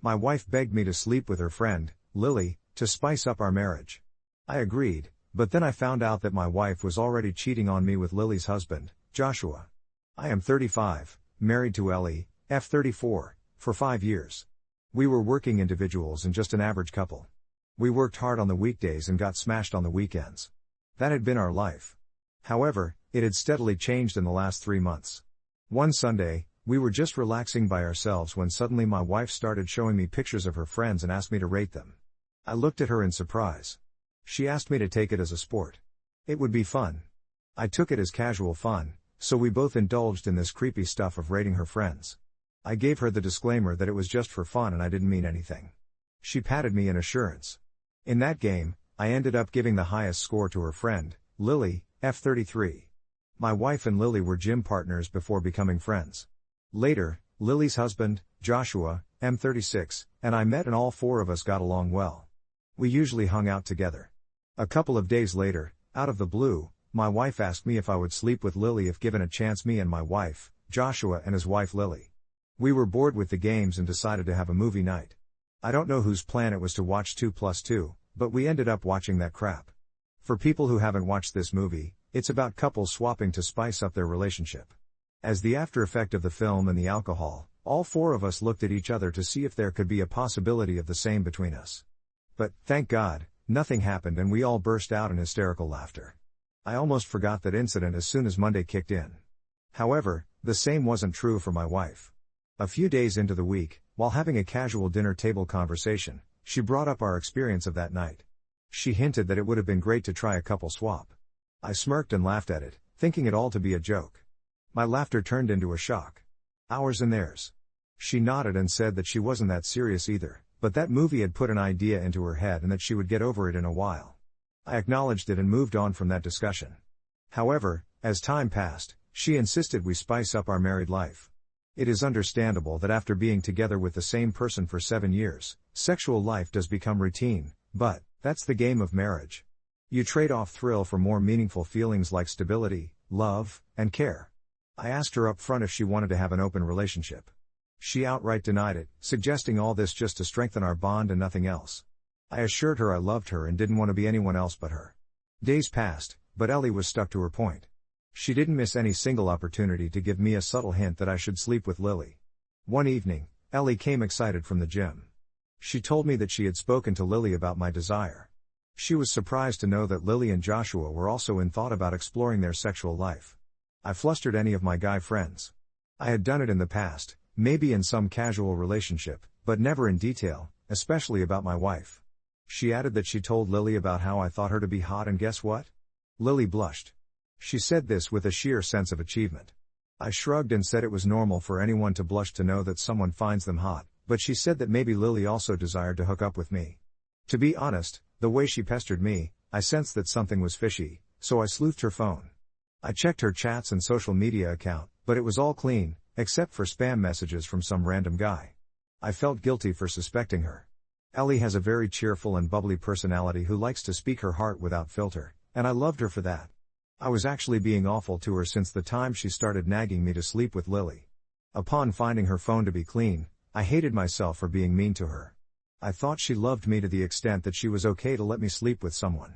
My wife begged me to sleep with her friend, Lily, to spice up our marriage. I agreed, but then I found out that my wife was already cheating on me with Lily's husband, Joshua. I am 35, married to Ellie, F34, for 5 years. We were working individuals and just an average couple. We worked hard on the weekdays and got smashed on the weekends. That had been our life. However, it had steadily changed in the last 3 months. One Sunday, we were just relaxing by ourselves when suddenly my wife started showing me pictures of her friends and asked me to rate them. I looked at her in surprise. She asked me to take it as a sport. It would be fun. I took it as casual fun, so we both indulged in this creepy stuff of rating her friends. I gave her the disclaimer that it was just for fun and I didn't mean anything. She patted me in assurance. In that game, I ended up giving the highest score to her friend, Lily, F33. My wife and Lily were gym partners before becoming friends. Later, Lily's husband, Joshua, M36, and I met and all 4 of us got along well. We usually hung out together. A couple of days later, out of the blue, my wife asked me if I would sleep with Lily if given a chance. Me and my wife, Joshua, and his wife Lily. We were bored with the games and decided to have a movie night. I don't know whose plan it was to watch 2+2, but we ended up watching that crap. For people who haven't watched this movie, it's about couples swapping to spice up their relationship. As the after effect of the film and the alcohol, all 4 of us looked at each other to see if there could be a possibility of the same between us. But, thank God, nothing happened and we all burst out in hysterical laughter. I almost forgot that incident as soon as Monday kicked in. However, the same wasn't true for my wife. A few days into the week, while having a casual dinner table conversation, she brought up our experience of that night. She hinted that it would have been great to try a couple swap. I smirked and laughed at it, thinking it all to be a joke. My laughter turned into a shock. Ours and theirs. She nodded and said that she wasn't that serious either, but that movie had put an idea into her head and that she would get over it in a while. I acknowledged it and moved on from that discussion. However, as time passed, she insisted we spice up our married life. It is understandable that after being together with the same person for 7 years, sexual life does become routine, but that's the game of marriage. You trade off thrill for more meaningful feelings like stability, love, and care. I asked her up front if she wanted to have an open relationship. She outright denied it, suggesting all this just to strengthen our bond and nothing else. I assured her I loved her and didn't want to be anyone else but her. Days passed, but Ellie was stuck to her point. She didn't miss any single opportunity to give me a subtle hint that I should sleep with Lily. One evening, Ellie came excited from the gym. She told me that she had spoken to Lily about my desire. She was surprised to know that Lily and Joshua were also in thought about exploring their sexual life. I flustered any of my guy friends. I had done it in the past, maybe in some casual relationship, but never in detail, especially about my wife. She added that she told Lily about how I thought her to be hot, and guess what? Lily blushed. She said this with a sheer sense of achievement. I shrugged and said it was normal for anyone to blush to know that someone finds them hot, but she said that maybe Lily also desired to hook up with me. To be honest, the way she pestered me, I sensed that something was fishy, so I sleuthed her phone. I checked her chats and social media account, but it was all clean, except for spam messages from some random guy. I felt guilty for suspecting her. Ellie has a very cheerful and bubbly personality who likes to speak her heart without filter, and I loved her for that. I was actually being awful to her since the time she started nagging me to sleep with Lily. Upon finding her phone to be clean, I hated myself for being mean to her. I thought she loved me to the extent that she was okay to let me sleep with someone.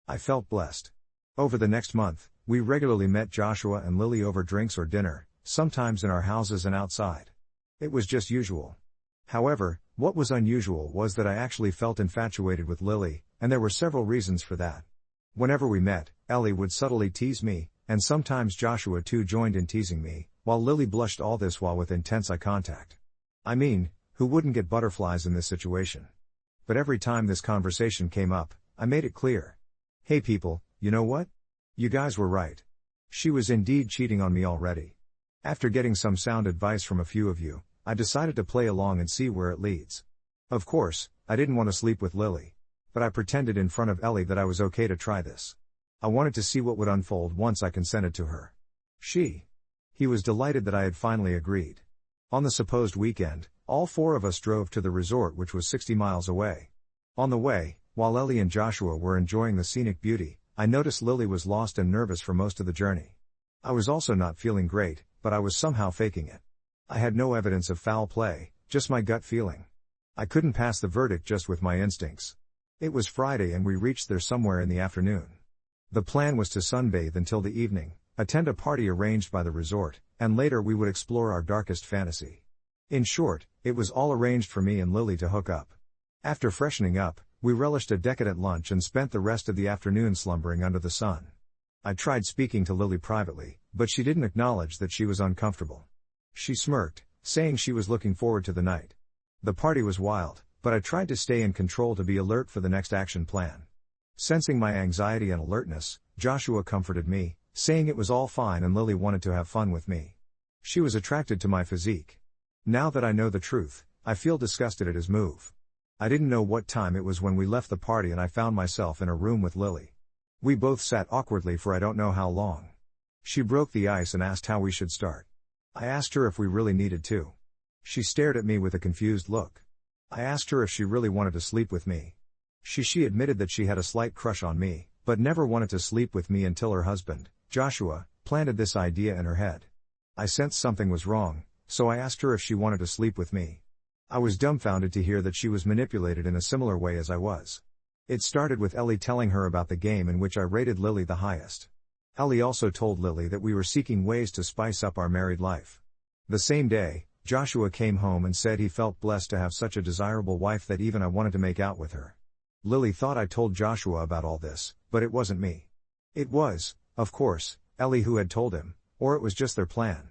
I felt blessed. Over the next month, we regularly met Joshua and Lily over drinks or dinner, sometimes in our houses and outside. It was just usual. However, what was unusual was that I actually felt infatuated with Lily, and there were several reasons for that. Whenever we met, Ellie would subtly tease me, and sometimes Joshua too joined in teasing me, while Lily blushed, all this while with intense eye contact. I mean, who wouldn't get butterflies in this situation? But every time this conversation came up, I made it clear. Hey people, you know what? You guys were right. She was indeed cheating on me already. After getting some sound advice from a few of you, I decided to play along and see where it leads. Of course, I didn't want to sleep with Lily. But I pretended in front of Ellie that I was okay to try this. I wanted to see what would unfold once I consented to her. He was delighted that I had finally agreed. On the supposed weekend, all 4 of us drove to the resort, which was 60 miles away. On the way, while Ellie and Joshua were enjoying the scenic beauty, I noticed Lily was lost and nervous for most of the journey. I was also not feeling great, but I was somehow faking it. I had no evidence of foul play, just my gut feeling. I couldn't pass the verdict just with my instincts. It was Friday and we reached there somewhere in the afternoon. The plan was to sunbathe until the evening, attend a party arranged by the resort, and later we would explore our darkest fantasy. In short, it was all arranged for me and Lily to hook up. After freshening up, we relished a decadent lunch and spent the rest of the afternoon slumbering under the sun. I tried speaking to Lily privately, but she didn't acknowledge that she was uncomfortable. She smirked, saying she was looking forward to the night. The party was wild, but I tried to stay in control to be alert for the next action plan. Sensing my anxiety and alertness, Joshua comforted me, saying it was all fine and Lily wanted to have fun with me. She was attracted to my physique. Now that I know the truth, I feel disgusted at his move. I didn't know what time it was when we left the party and I found myself in a room with Lily. We both sat awkwardly for I don't know how long. She broke the ice and asked how we should start. I asked her if we really needed to. She stared at me with a confused look. I asked her if she really wanted to sleep with me. She admitted that she had a slight crush on me, but never wanted to sleep with me until her husband, Joshua, planted this idea in her head. I sensed something was wrong, so I asked her if she wanted to sleep with me. I was dumbfounded to hear that she was manipulated in a similar way as I was. It started with Ellie telling her about the game in which I rated Lily the highest. Ellie also told Lily that we were seeking ways to spice up our married life. The same day, Joshua came home and said he felt blessed to have such a desirable wife that even I wanted to make out with her. Lily thought I told Joshua about all this, but it wasn't me. It was, of course, Ellie who had told him, or it was just their plan.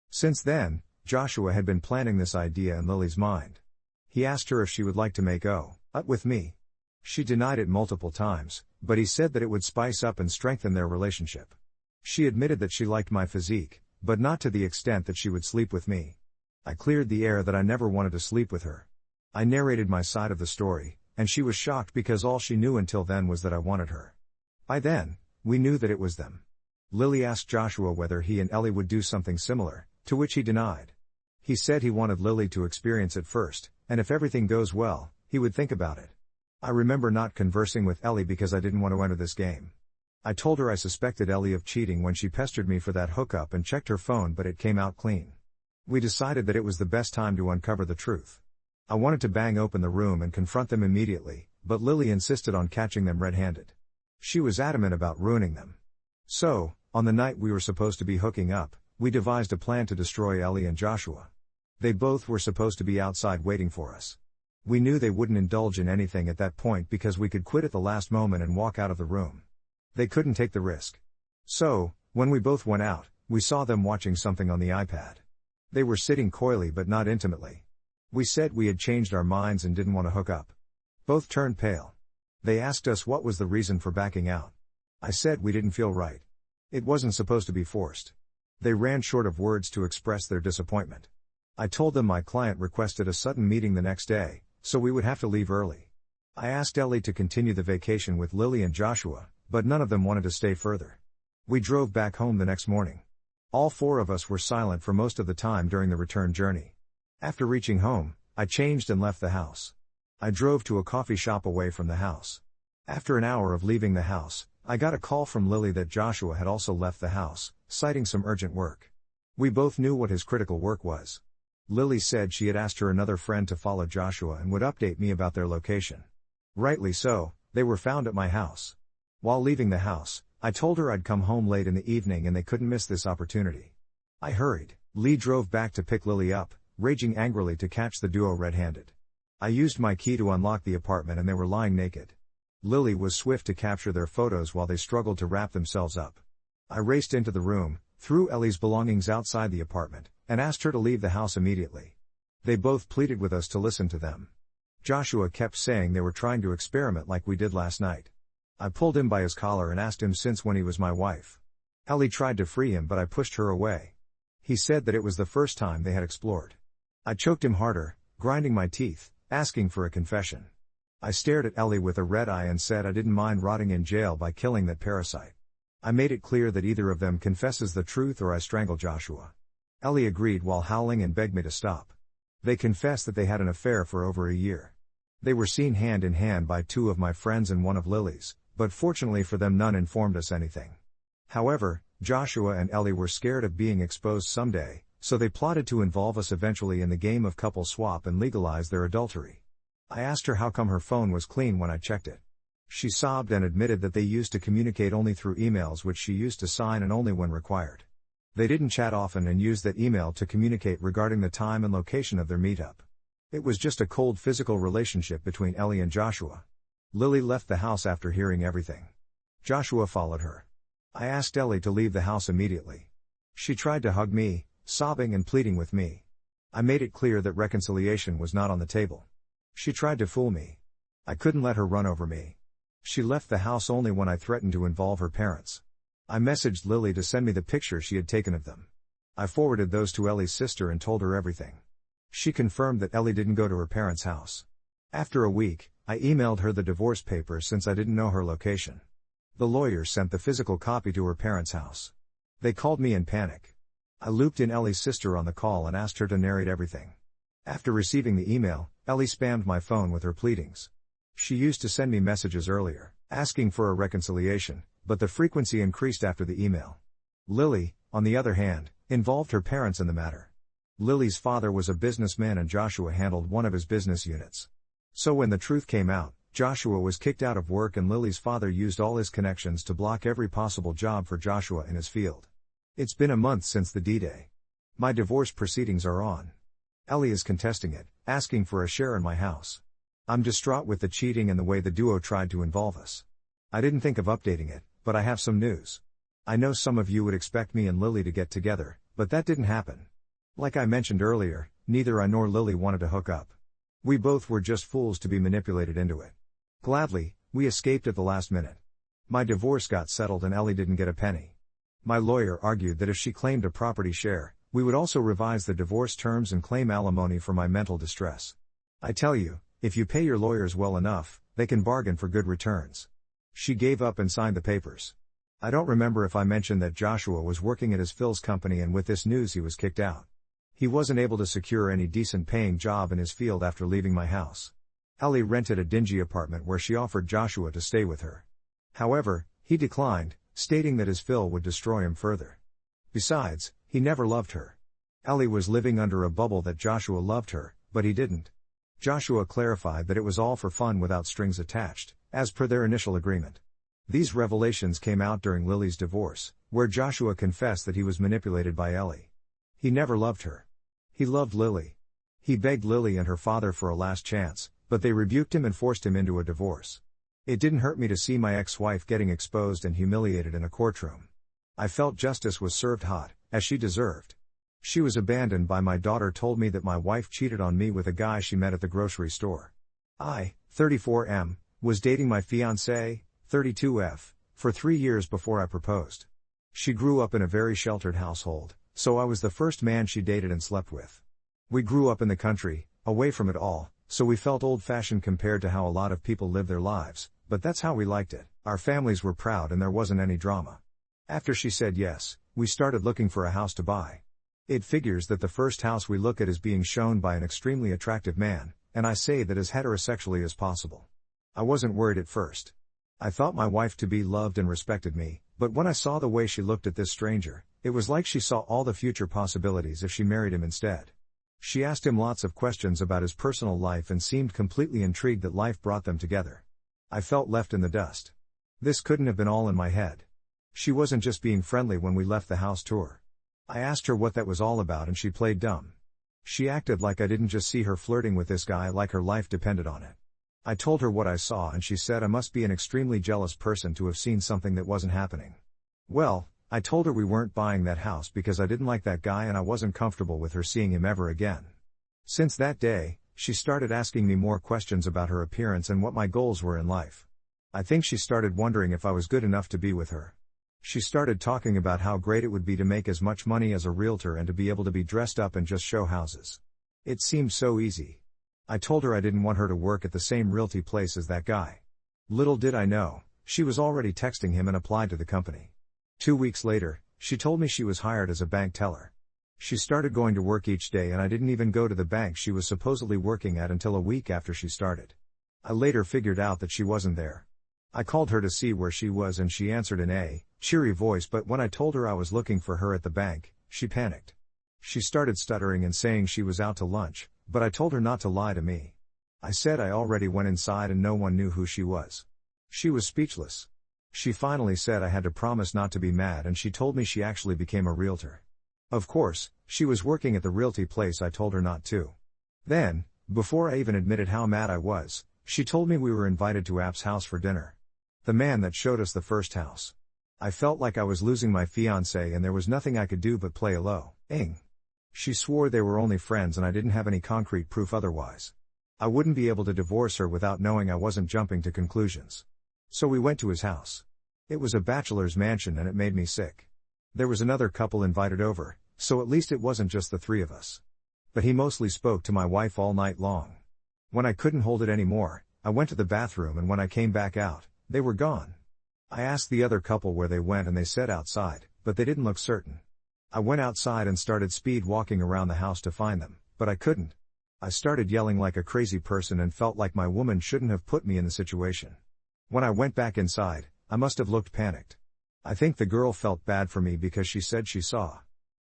Since then, Joshua had been planting this idea in Lily's mind. He asked her if she would like to make out with me. She denied it multiple times, but he said that it would spice up and strengthen their relationship. She admitted that she liked my physique, but not to the extent that she would sleep with me. I cleared the air that I never wanted to sleep with her. I narrated my side of the story, and she was shocked because all she knew until then was that I wanted her. By then, we knew that it was them. Lily asked Joshua whether he and Ellie would do something similar, to which he denied. He said he wanted Lily to experience it first, and if everything goes well, he would think about it. I remember not conversing with Ellie because I didn't want to enter this game. I told her I suspected Ellie of cheating when she pestered me for that hookup and checked her phone, but it came out clean. We decided that it was the best time to uncover the truth. I wanted to bang open the room and confront them immediately, but Lily insisted on catching them red-handed. She was adamant about ruining them. So, on the night we were supposed to be hooking up, we devised a plan to destroy Ellie and Joshua. They both were supposed to be outside waiting for us. We knew they wouldn't indulge in anything at that point because we could quit at the last moment and walk out of the room. They couldn't take the risk. So, when we both went out, we saw them watching something on the iPad. They were sitting coyly but not intimately. We said we had changed our minds and didn't want to hook up. Both turned pale. They asked us what was the reason for backing out. I said we didn't feel right. It wasn't supposed to be forced. They ran short of words to express their disappointment. I told them my client requested a sudden meeting the next day, so we would have to leave early. I asked Ellie to continue the vacation with Lily and Joshua, but none of them wanted to stay further. We drove back home the next morning. All four of us were silent for most of the time during the return journey. After reaching home, I changed and left the house. I drove to a coffee shop away from the house. After an hour of leaving the house, I got a call from Lily that Joshua had also left the house, citing some urgent work. We both knew what his critical work was. Lily said she had asked her another friend to follow Joshua and would update me about their location. Rightly so, they were found at my house. While leaving the house, I told her I'd come home late in the evening and they couldn't miss this opportunity. I hurried. Lee drove back to pick Lily up, raging angrily to catch the duo red-handed. I used my key to unlock the apartment and they were lying naked. Lily was swift to capture their photos while they struggled to wrap themselves up. I raced into the room, threw Ellie's belongings outside the apartment, and asked her to leave the house immediately. They both pleaded with us to listen to them. Joshua kept saying they were trying to experiment like we did last night. I pulled him by his collar and asked him since when he was my wife. Ellie tried to free him but I pushed her away. He said that it was the first time they had explored. I choked him harder, grinding my teeth, asking for a confession. I stared at Ellie with a red eye and said I didn't mind rotting in jail by killing that parasite. I made it clear that either of them confesses the truth or I strangle Joshua. Ellie agreed while howling and begged me to stop. They confessed that they had an affair for over a year. They were seen hand in hand by two of my friends and one of Lily's, but fortunately for them none informed us anything. However, Joshua and Ellie were scared of being exposed someday, so they plotted to involve us eventually in the game of couple swap and legalize their adultery. I asked her how come her phone was clean when I checked it. She sobbed and admitted that they used to communicate only through emails which she used to sign and only when required. They didn't chat often and used that email to communicate regarding the time and location of their meetup. It was just a cold physical relationship between Ellie and Joshua. Lily left the house after hearing everything. Joshua followed her. I asked Ellie to leave the house immediately. She tried to hug me, sobbing and pleading with me. I made it clear that reconciliation was not on the table. She tried to fool me. I couldn't let her run over me. She left the house only when I threatened to involve her parents. I messaged Lily to send me the pictures she had taken of them. I forwarded those to Ellie's sister and told her everything. She confirmed that Ellie didn't go to her parents' house. After a week, I emailed her the divorce papers since I didn't know her location. The lawyer sent the physical copy to her parents' house. They called me in panic. I looped in Ellie's sister on the call and asked her to narrate everything. After receiving the email, Ellie spammed my phone with her pleadings. She used to send me messages earlier, asking for a reconciliation, but the frequency increased after the email. Lily, on the other hand, involved her parents in the matter. Lily's father was a businessman and Joshua handled one of his business units. So when the truth came out, Joshua was kicked out of work and Lily's father used all his connections to block every possible job for Joshua in his field. It's been a month since the D-Day. My divorce proceedings are on. Ellie is contesting it, asking for a share in my house. I'm distraught with the cheating and the way the duo tried to involve us. I didn't think of updating it, but I have some news. I know some of you would expect me and Lily to get together, but that didn't happen. Like I mentioned earlier, neither I nor Lily wanted to hook up. We both were just fools to be manipulated into it. Gladly, we escaped at the last minute. My divorce got settled and Ellie didn't get a penny. My lawyer argued that if she claimed a property share, we would also revise the divorce terms and claim alimony for my mental distress. I tell you, if you pay your lawyers well enough, they can bargain for good returns. She gave up and signed the papers. I don't remember if I mentioned that Joshua was working at his Phil's company and with this news he was kicked out. He wasn't able to secure any decent paying job in his field after leaving my house. Ellie rented a dingy apartment where she offered Joshua to stay with her. However, he declined, stating that his Phil would destroy him further. Besides, he never loved her. Ellie was living under a bubble that Joshua loved her, but he didn't. Joshua clarified that it was all for fun without strings attached, as per their initial agreement. These revelations came out during Lily's divorce, where Joshua confessed that he was manipulated by Ellie. He never loved her. He loved Lily. He begged Lily and her father for a last chance, but they rebuked him and forced him into a divorce. It didn't hurt me to see my ex-wife getting exposed and humiliated in a courtroom. I felt justice was served hot, as she deserved. She was abandoned by my daughter told me that my wife cheated on me with a guy she met at the grocery store. I, 34M, was dating my fiancé, 32F, for 3 years before I proposed. She grew up in a very sheltered household, so I was the first man she dated and slept with. We grew up in the country, away from it all, so we felt old-fashioned compared to how a lot of people live their lives, but that's how we liked it. Our families were proud and there wasn't any drama. After she said yes, we started looking for a house to buy. It figures that the first house we look at is being shown by an extremely attractive man, and I say that as heterosexually as possible. I wasn't worried at first. I thought my wife to be loved and respected me, but when I saw the way she looked at this stranger, it was like she saw all the future possibilities if she married him instead. She asked him lots of questions about his personal life and seemed completely intrigued that life brought them together. I felt left in the dust. This couldn't have been all in my head. She wasn't just being friendly when we left the house tour. I asked her what that was all about and she played dumb. She acted like I didn't just see her flirting with this guy like her life depended on it. I told her what I saw and she said I must be an extremely jealous person to have seen something that wasn't happening. Well, I told her we weren't buying that house because I didn't like that guy and I wasn't comfortable with her seeing him ever again. Since that day, she started asking me more questions about her appearance and what my goals were in life. I think she started wondering if I was good enough to be with her. She started talking about how great it would be to make as much money as a realtor and to be able to be dressed up and just show houses. It seemed so easy. I told her I didn't want her to work at the same realty place as that guy. Little did I know, she was already texting him and applied to the company. 2 weeks later, she told me she was hired as a bank teller. She started going to work each day and I didn't even go to the bank she was supposedly working at until a week after she started. I later figured out that she wasn't there. I called her to see where she was and she answered in a cheery voice, but when I told her I was looking for her at the bank, she panicked. She started stuttering and saying she was out to lunch, but I told her not to lie to me. I said I already went inside and no one knew who she was. She was speechless. She finally said I had to promise not to be mad, and she told me she actually became a realtor. Of course, she was working at the realty place I told her not to. Then, before I even admitted how mad I was, she told me we were invited to App's house for dinner. The man that showed us the first house. I felt like I was losing my fiancé and there was nothing I could do but play along. She swore they were only friends and I didn't have any concrete proof otherwise. I wouldn't be able to divorce her without knowing I wasn't jumping to conclusions. So we went to his house. It was a bachelor's mansion and it made me sick. There was another couple invited over, so at least it wasn't just the three of us. But he mostly spoke to my wife all night long. When I couldn't hold it anymore, I went to the bathroom, and when I came back out, they were gone. I asked the other couple where they went and they said outside, but they didn't look certain. I went outside and started speed walking around the house to find them, but I couldn't. I started yelling like a crazy person and felt like my woman shouldn't have put me in the situation. When I went back inside, I must have looked panicked. I think the girl felt bad for me because she said she saw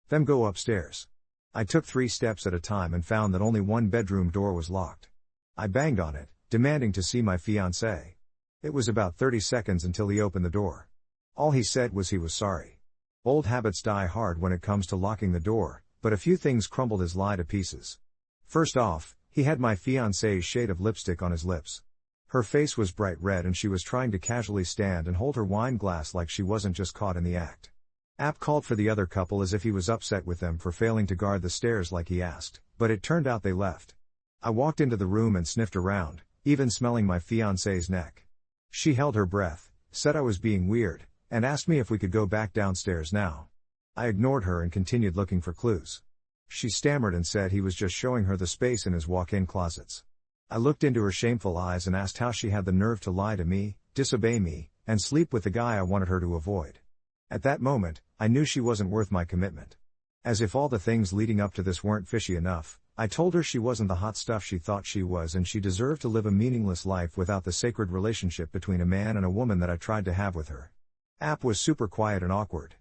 them go upstairs. I took 3 steps at a time and found that only one bedroom door was locked. I banged on it, demanding to see my fiancé. It was about 30 seconds until he opened the door. All he said was he was sorry. Old habits die hard when it comes to locking the door, but a few things crumbled his lie to pieces. First off, he had my fiancé's shade of lipstick on his lips. Her face was bright red and she was trying to casually stand and hold her wine glass like she wasn't just caught in the act. App called for the other couple as if he was upset with them for failing to guard the stairs like he asked, but it turned out they left. I walked into the room and sniffed around, even smelling my fiancé's neck. She held her breath, said I was being weird, and asked me if we could go back downstairs now. I ignored her and continued looking for clues. She stammered and said he was just showing her the space in his walk-in closets. I looked into her shameful eyes and asked how she had the nerve to lie to me, disobey me, and sleep with the guy I wanted her to avoid. At that moment, I knew she wasn't worth my commitment. As if all the things leading up to this weren't fishy enough, I told her she wasn't the hot stuff she thought she was and she deserved to live a meaningless life without the sacred relationship between a man and a woman that I tried to have with her. App was super quiet and awkward.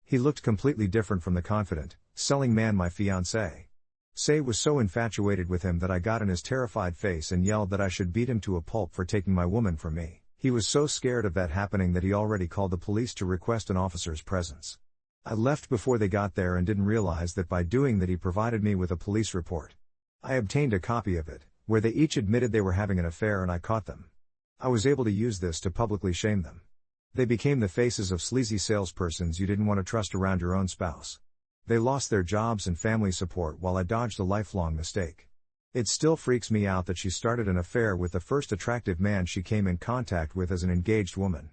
He looked completely different from the confident, selling man my fiancé. Say was so infatuated with him that I got in his terrified face and yelled that I should beat him to a pulp for taking my woman from me. He was so scared of that happening that he already called the police to request an officer's presence. I left before they got there and didn't realize that by doing that he provided me with a police report. I obtained a copy of it, where they each admitted they were having an affair and I caught them. I was able to use this to publicly shame them. They became the faces of sleazy salespersons you didn't want to trust around your own spouse. They lost their jobs and family support while I dodged a lifelong mistake. It still freaks me out that she started an affair with the first attractive man she came in contact with as an engaged woman.